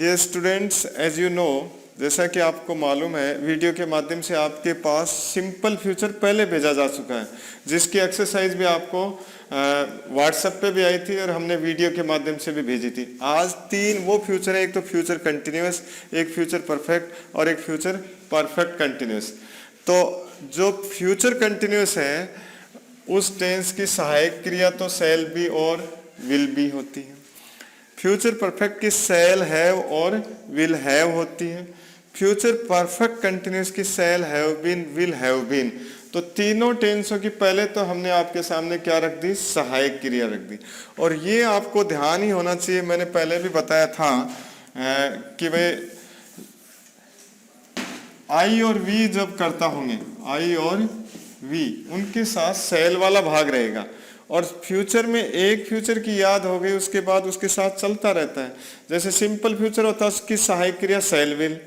Dear students, as you know, जैसा कि आपको मालूम है, वीडियो के माध्यम से आपके पास सिंपल फ्यूचर पहले भेजा जा चुका है, जिसकी एक्सरसाइज भी आपको व्हाट्सएप पे भी आई थी और हमने वीडियो के माध्यम से भी भेजी थी। आज तीन वो फ्यूचर है, एक तो फ्यूचर कंटिन्यूस, एक फ्यूचर परफेक्ट और एक फ्यूचर परफेक्ट कंटिन्यूस। तो जो फ्यूचर कंटिन्यूस है उस टेंस की सहायक क्रिया तो शैल बी और विल बी होती है। फ्यूचर परफेक्ट की शैल हैव और विल हैव होती है। फ्यूचर परफेक्ट कंटिन्यूस की shall have been, will have been. तो तीनों टेंसों की पहले तो हमने आपके सामने क्या रख दी, सहायक क्रिया रख दी। और ये आपको ध्यान ही होना चाहिए, मैंने पहले भी बताया था कि भाई आई और वी जब करता होंगे, आई और वी, उनके साथ शैल वाला भाग रहेगा। और फ्यूचर में एक फ्यूचर की याद हो गई, उसके बाद उसके साथ चलता रहता है। जैसे सिंपल फ्यूचर होता है, उसकी सहायक क्रिया शैल विल।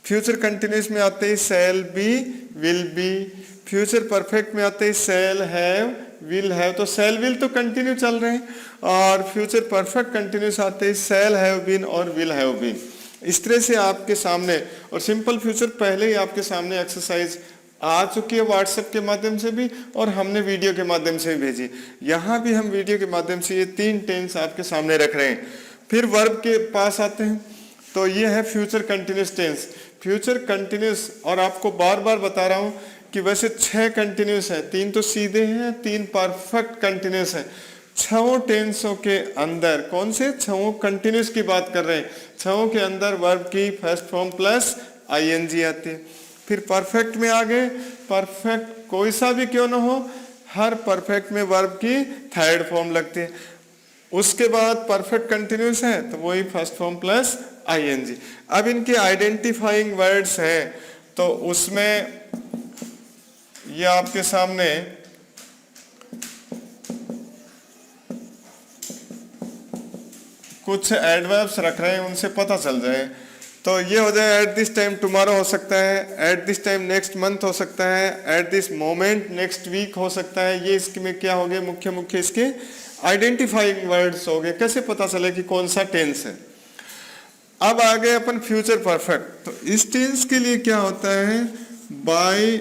फ्यूचर कंटिन्यूस में आते ही shall be, will be. Future perfect में आते ही शैल हैव, विल हैव। तो शैल विल तो कंटिन्यू चल रहे हैं। और फ्यूचर परफेक्ट कंटिन्यूस आते ही शैल हैव बीन और विल हैव बीन। इस तरह से आपके सामने, और सिंपल फ्यूचर पहले ही आपके सामने एक्सरसाइज आ चुकी है व्हाट्सएप के माध्यम से भी, और हमने वीडियो के माध्यम से भी भेजी। यहाँ भी हम वीडियो के माध्यम से ये तीन टेंस आपके सामने रख रहे हैं। फिर वर्ब के पास आते हैं, तो ये है future continuous tense. Future continuous, और आपको बार बार बता रहा हूँ कि वैसे 6 कंटिन्यूस है, 3 तो सीधे हैं, 3 परफेक्ट कंटिन्यूस है। 6 टेंसों के अंदर कौन से 6 कंटिन्यूस की बात कर रहे हैं, 6 के अंदर वर्ब की फर्स्ट फॉर्म प्लस आईएनजी आती है। फिर परफेक्ट में आ गए, परफेक्ट कोई सा भी क्यों ना हो, हर परफेक्ट में वर्ब की थर्ड फॉर्म लगती है। उसके बाद परफेक्ट कंटिन्यूस है तो वही फर्स्ट फॉर्म प्लस आईएनजी। अब इनके आइडेंटिफाइंग वर्ड्स हैं, तो उसमें ये आपके सामने कुछ एडवर्ब्स रख रहे हैं, उनसे पता चल जाए। तो ये हो जाए, एट दिस टाइम टुमारो हो सकता है, at this time next month हो सकता है, at this moment next week हो सकता है। ये इसके में क्या हो गए, मुख्य मुख्य इसके आइडेंटिफाइंग वर्ड्स हो गए। कैसे पता चले कि कौन सा टेंस है। अब आ गए अपन फ्यूचर परफेक्ट। तो इस टेंस के लिए क्या होता है, बाय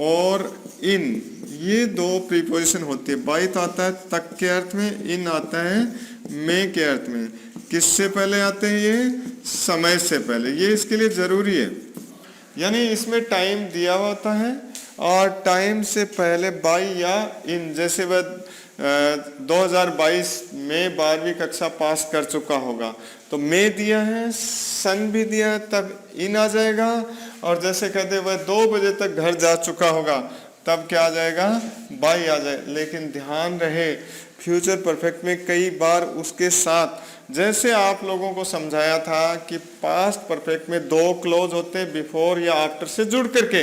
और इन, ये 2 प्रीपोजिशन होती है। बाय तो आता है तक के अर्थ में, इन आता है में के अर्थ में। किससे पहले आते हैं ये, समय से पहले। ये इसके लिए जरूरी है, यानी इसमें टाइम दिया हुआ होता है और टाइम से पहले बाय या इन। जैसे वह 2022 में 12वीं कक्षा पास कर चुका होगा, तो मई दिया है, सन भी दिया है, तब इन आ जाएगा। और जैसे कहते वह 2 बजे तक घर जा चुका होगा, तब क्या आ जाएगा, बाय आ जाए। लेकिन ध्यान रहे, फ्यूचर परफेक्ट में कई बार उसके साथ, जैसे आप लोगों को समझाया था कि पास्ट परफेक्ट में 2 क्लोज होते हैं, बिफोर या आफ्टर से जुड़ करके।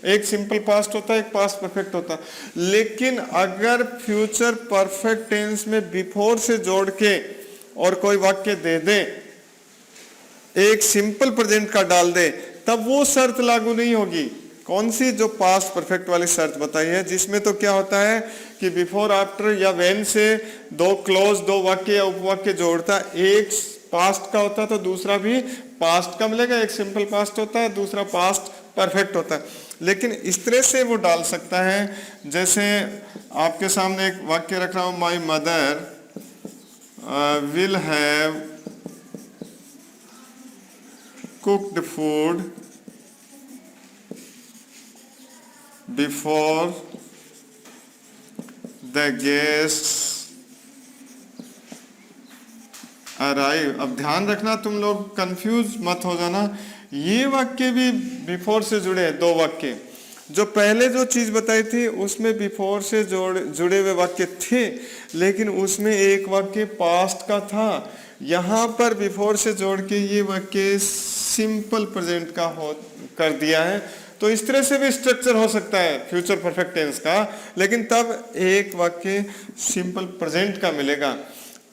एक सिंपल पास्ट होता है, एक पास्ट परफेक्ट होता है। लेकिन अगर फ्यूचर परफेक्ट टेंस में बिफोर से जोड़ के और कोई वाक्य दे दे, एक सिंपल प्रेजेंट का डाल दे, तब वो शर्त लागू नहीं होगी। कौन सी, जो पास्ट परफेक्ट वाली शर्त बताई है, जिसमें तो क्या होता है कि बिफोर आफ्टर या व्हेन से 2 क्लोज, 2 वाक्य या उपवाक्य जोड़ता, एक पास्ट का होता है तो दूसरा भी पास्ट का मिलेगा। एक सिंपल पास्ट होता है, दूसरा पास्ट परफेक्ट होता है। लेकिन इस तरह से वो डाल सकता है, जैसे आपके सामने एक वाक्य रख रहा हूं, my mother will have cooked food before the guests arrive. अब ध्यान रखना, तुम लोग कंफ्यूज मत हो जाना। ये वाक्य भी बिफोर से जुड़े हैं, 2 वाक्य। जो पहले जो चीज बताई थी उसमें बिफोर से जुड़े हुए वाक्य थे, लेकिन उसमें एक वाक्य पास्ट का था। यहाँ पर बिफोर से जोड़ के ये वाक्य सिंपल प्रेजेंट का कर दिया है। तो इस तरह से भी स्ट्रक्चर हो सकता है फ्यूचर परफेक्ट टेंस का, लेकिन तब एक वाक्य सिंपल प्रेजेंट का मिलेगा,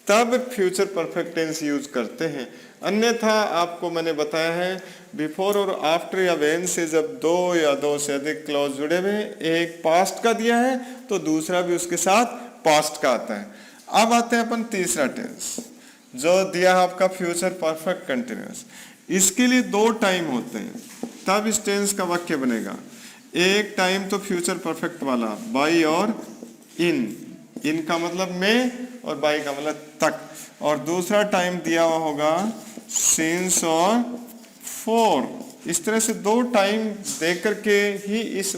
तब फ्यूचर परफेक्ट टेंस यूज करते हैं। अन्यथा आपको मैंने बताया है, बिफोर और आफ्टर या व्हेन से जब 2 या 2 से अधिक क्लॉज जुड़े हुए, एक पास्ट का दिया है तो दूसरा भी उसके साथ पास्ट का आता है। अब आते हैं अपन तीसरा टेंस। जो दिया है आपका फ्यूचर परफेक्ट कंटिन्यूअस, इसके लिए 2 टाइम होते हैं, तब इस टेंस का वाक्य बनेगा। एक टाइम तो फ्यूचर परफेक्ट वाला, बाई और इन का मतलब में और बाई का मतलब तक, और दूसरा टाइम दिया हुआ होगा सिंस और फॉर। इस तरह से 2 टाइम देकर के ही इस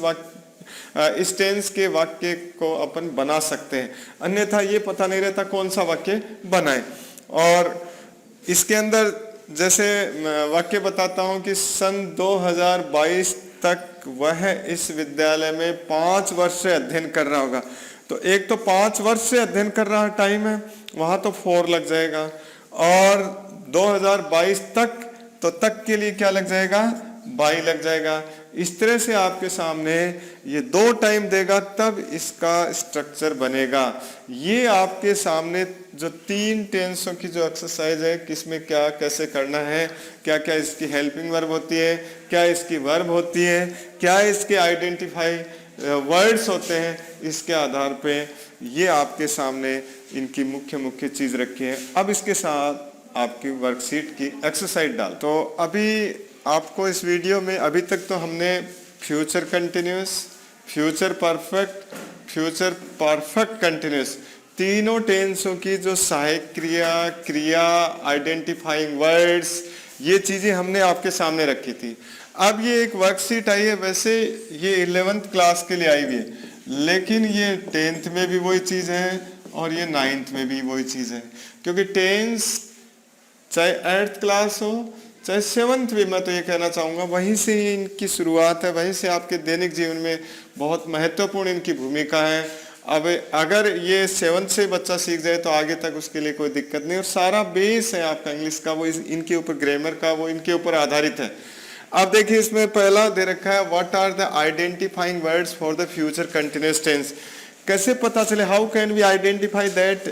टेंस के वाक्य को अपन बना सकते हैं, अन्यथा ये पता नहीं रहता कौन सा वाक्य बनाए। और इसके अंदर जैसे वाक्य बताता हूं कि सन 2022 तक वह इस विद्यालय में 5 वर्ष से अध्ययन कर रहा होगा, तो एक तो 5 वर्ष से अध्ययन कर रहा टाइम है, वहां तो 4 लग जाएगा, और 2022 तक, तो तक के लिए क्या लग जाएगा, बाई लग जाएगा। इस तरह से आपके सामने ये 2 टाइम देगा तब इसका स्ट्रक्चर बनेगा। ये आपके सामने जो 3 टेंसों की जो एक्सरसाइज है, किसमें क्या कैसे करना है, क्या क्या इसकी हेल्पिंग वर्ब होती है, क्या इसकी वर्ब होती है, क्या इसके आइडेंटिफाई वर्ड्स होते हैं, इसके आधार पे ये आपके सामने इनकी मुख्य चीज रखी है। अब इसके साथ आपकी वर्कशीट की एक्सरसाइज डाल। तो अभी आपको इस वीडियो में अभी तक तो हमने future continuous, future perfect continuous, तीनों टेंसों की जो सहायक क्रिया, आइडेंटिफाइंग वर्ड्स, ये चीजें हमने आपके सामने रखी थी। अब ये एक वर्कशीट आई है, वैसे ये 11th क्लास के लिए आई हुई है, लेकिन ये 10th में भी वही चीज है और ये 9th में भी वही चीज है, क्योंकि टेंस चाहे 8th क्लास हो चाहे 7th भी, मैं तो ये कहना चाहूँगा वहीं से ही इनकी शुरुआत है, वहीं से आपके दैनिक जीवन में बहुत महत्वपूर्ण इनकी भूमिका है। अब अगर ये 7th से बच्चा सीख जाए तो आगे तक उसके लिए कोई दिक्कत नहीं, और सारा बेस है आपका इंग्लिश का वो इनके ऊपर, ग्रामर का वो इनके ऊपर आधारित है। अब देखिए इसमें पहला दे रखा है, what are the identifying words for the future continuous tense. कैसे पता चले, how can we identify that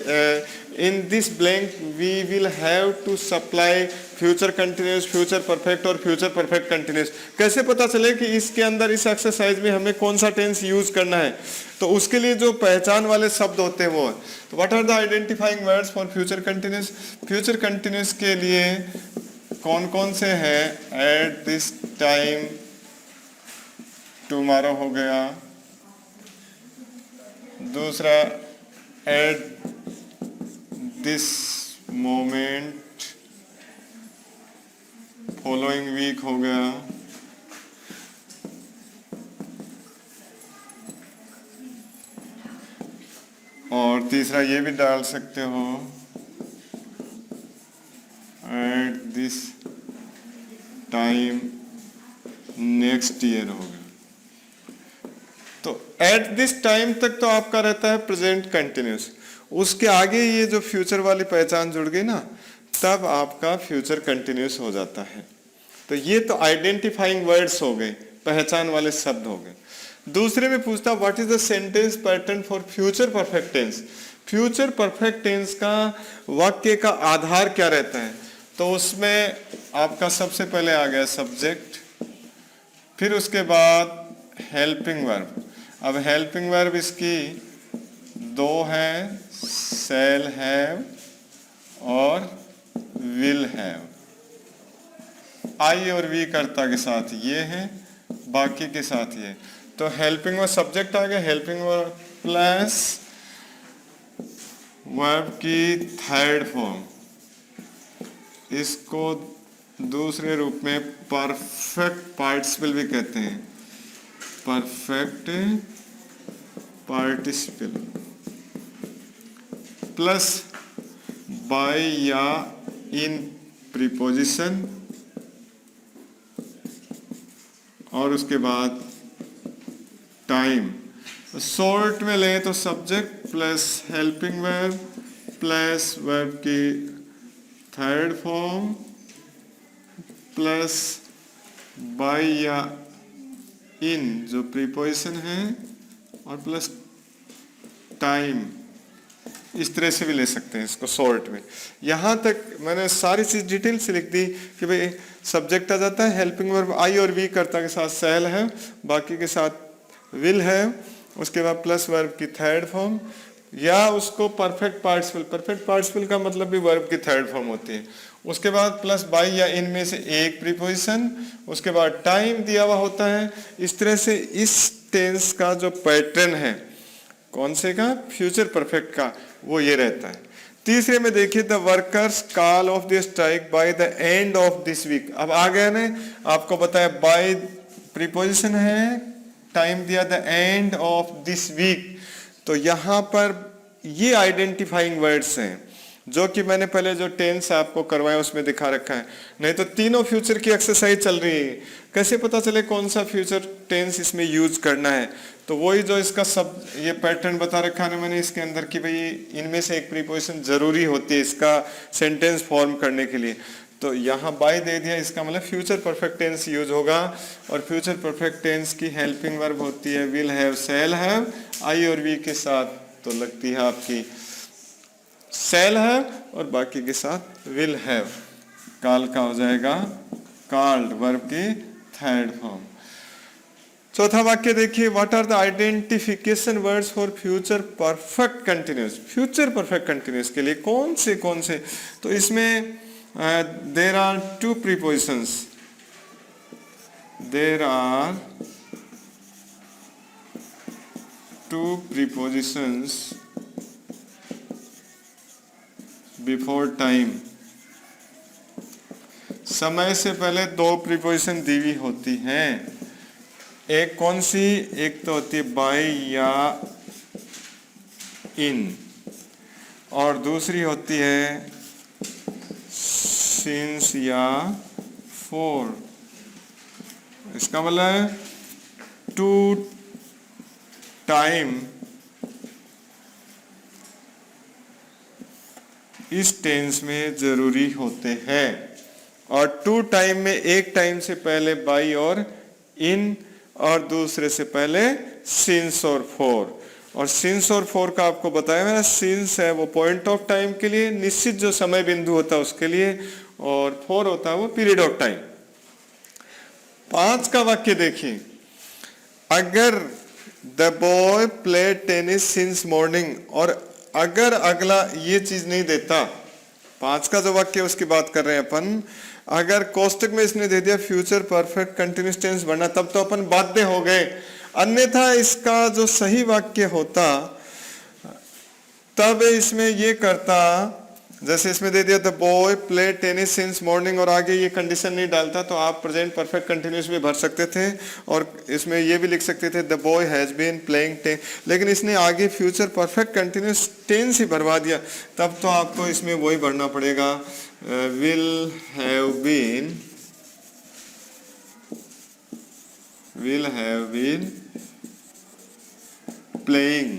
in this blank we will have to supply future continuous, future perfect और फ्यूचर परफेक्ट कंटिन्यूअस। कैसे पता चले कि इसके अंदर इस एक्सरसाइज में हमें कौन सा टेंस यूज करना है, तो उसके लिए जो पहचान वाले शब्द होते हैं वो है। तो what are the identifying words for future continuous. Future continuous के लिए कौन कौन से हैं, एट दिस टाइम, टुमारो हो गया, दूसरा at this moment, following week हो गया, और तीसरा ये भी डाल सकते हो, at this time next year हो गया। तो एट दिस टाइम तक तो आपका रहता है प्रेजेंट कंटिन्यूस, उसके आगे ये जो फ्यूचर वाली पहचान जुड़ गई ना, तब आपका फ्यूचर कंटिन्यूस हो जाता है। तो ये तो आइडेंटिफाइंग वर्ड्स हो गए, पहचान वाले शब्द हो गए। दूसरे में पूछता what is the sentence pattern for future perfect tense. Future perfect tense का वाक्य का आधार क्या रहता है, तो उसमें आपका सबसे पहले आ गया सब्जेक्ट, फिर उसके बाद हेल्पिंग वर्ब। अब हेल्पिंग वर्ब इसकी 2 है, शैल हैव और विल हैव। आई और वी कर्ता के साथ ये है, बाकी के साथ ये। तो हेल्पिंग वर्ब सब्जेक्ट आ गया, हेल्पिंग वर्ब प्लस वर्ब की थर्ड फॉर्म, इसको दूसरे रूप में परफेक्ट पार्टिसिपल भी कहते हैं, परफेक्ट पार्टिसिपल, प्लस बाय या इन प्रीपोजिशन, और उसके बाद टाइम। शॉर्ट में ले तो subject plus helping verb plus verb की थर्ड फॉर्म प्लस बाय या इन जो प्रीपोजिशन है, और प्लस टाइम। इस तरह से भी ले सकते हैं इसको शॉर्ट में। यहाँ तक मैंने सारी चीज डिटेल से लिख दी कि भाई सब्जेक्ट आ जाता है, हेल्पिंग वर्ब आई और वी कर्ता के साथ शैल है, बाकी के साथ विल है, उसके बाद प्लस वर्ब की थर्ड फॉर्म या उसको परफेक्ट पार्टिसिपल का मतलब भी वर्ब की थर्ड फॉर्म होती है। उसके बाद प्लस बाय या इन में से एक प्रीपोजिशन, उसके बाद टाइम दिया हुआ होता है। इस तरह से इस टेंस का जो पैटर्न है, कौन से का, फ्यूचर परफेक्ट का, वो ये रहता है। तीसरे में देखिए, the workers call off the strike by the end of this week. अब आ गया ना, आपको बताया बाय प्रीपोजिशन है, टाइम दिया the end of this week. तो यहाँ पर ये आइडेंटिफाइंग वर्ड्स हैं जो कि मैंने पहले जो टेंस आपको करवाया उसमें दिखा रखा है। नहीं तो तीनों फ्यूचर की एक्सरसाइज चल रही है, कैसे पता चले कौन सा फ्यूचर टेंस इसमें यूज करना है। तो वही जो इसका सब ये पैटर्न बता रखा है मैंने इसके अंदर कि भाई इनमें से एक प्रीपोजिशन जरूरी होती है इसका सेंटेंस फॉर्म करने के लिए। तो यहाँ बाय दे दिया, इसका मतलब फ्यूचर परफेक्ट टेंस यूज होगा। और फ्यूचर परफेक्ट टेंस की हेल्पिंग वर्ब होती है विल हैव, शैल हैव, आई और वी के साथ तो लगती है आपकी शैल हैव और बाकी के साथ विल हैव। काल का हो जाएगा कॉल्ड, वर्ब की थर्ड फॉर्म। चौथा वाक्य देखिए, what are the identification words for future perfect continuous. Future perfect continuous के लिए कौन से तो इसमें there are two prepositions. There are two prepositions before time. समय से पहले दो प्रीपोजिशन दी हुई होती हैं। एक कौन सी, एक तो होती है बाय या इन, और दूसरी होती है सिंस या फॉर। इसका मतलब है टू टाइम इस टेंस में जरूरी होते हैं, और टू टाइम में एक टाइम से पहले बाय और इन, और दूसरे से पहले सिंस और फॉर। और सिंस और फॉर का आपको बताया मैंने, सिंस है वो पॉइंट ऑफ टाइम के लिए, निश्चित जो समय बिंदु होता है उसके लिए, और फॉर होता है वो पीरियड ऑफ टाइम। 5 का वाक्य देखिए, अगर the boy play tennis since morning, और अगर अगला ये चीज नहीं देता, 5 का जो वाक्य उसकी बात कर रहे हैं अपन, अगर कोष्टक में इसने दे दिया फ्यूचर परफेक्ट कंटिन्यूस टेंस बनना, तब तो अपन बाध्य हो गए। अन्यथा इसका जो सही वाक्य होता तब इसमें ये करता, जैसे इसमें दे दिया the boy play tennis since morning, और आगे ये कंडीशन नहीं डालता तो आप प्रेजेंट परफेक्ट कंटिन्यूस भी भर सकते थे, और इसमें ये भी लिख सकते थे the boy has been playing tennis, लेकिन इसने आगे फ्यूचर परफेक्ट कंटिन्यूस टेंस ही भरवा दिया, तब तो आपको इसमें वही भरना पड़ेगा विल हैव बीन प्लेइंग।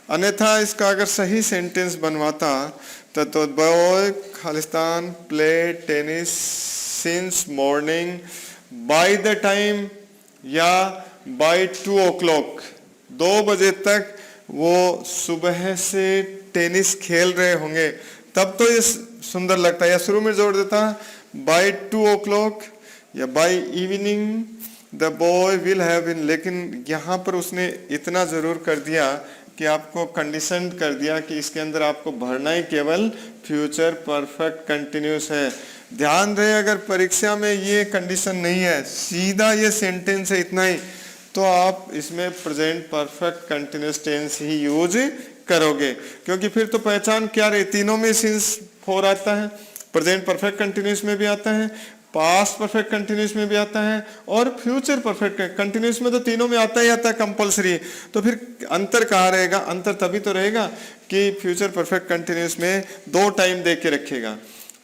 अन्यथा इसका अगर सही सेंटेंस बनवाता तो boy Khalistan play tennis since morning by the time, या बाय 2 o'clock, 2 बजे तक वो सुबह से टेनिस खेल रहे होंगे, तब तो ये सुंदर लगता है। या शुरू में जोड़ देता बाय 2 o'clock या by evening the boy will have been, लेकिन यहाँ पर उसने इतना जरूर कर दिया कि आपको कंडीशन कर दिया कि इसके अंदर आपको भरना ही केवल फ्यूचर परफेक्ट कंटिन्यूस है। ध्यान रहे, अगर परीक्षा में ये कंडीशन नहीं है, सीधा ये सेंटेंस है इतना ही, तो आप इसमें प्रेजेंट परफेक्ट कंटिन्यूस टेंस ही यूज करोगे, क्योंकि फिर तो पहचान क्या रही, तीनों में सिंस फॉर आता है, प्रेजेंट परफेक्ट कंटिन्यूस में भी आता है, पास्ट परफेक्ट कंटिन्यूस में भी आता है, और फ्यूचर परफेक्ट कंटिन्यूस में तो तीनों में आता ही आता है कंपलसरी। तो फिर अंतर कहाँ रहेगा? अंतर तभी तो रहेगा कि फ्यूचर परफेक्ट कंटिन्यूस में 2 टाइम दे के रखेगा,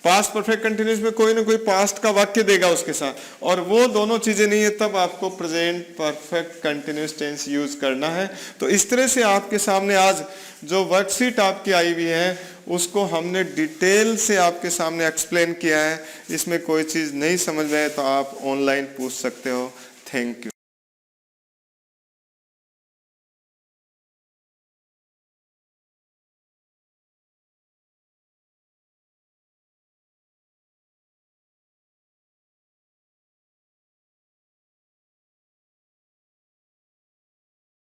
पास्ट परफेक्ट कंटिन्यूस में कोई ना कोई पास्ट का वाक्य देगा उसके साथ, और वो दोनों चीजें नहीं है, तब आपको present perfect continuous tense use करना है। तो इस तरह से आपके सामने आज जो वर्कशीट आपकी आई हुई है उसको हमने डिटेल से आपके सामने एक्सप्लेन किया है। इसमें कोई चीज नहीं समझ में आए तो आप ऑनलाइन पूछ सकते हो। Thank you.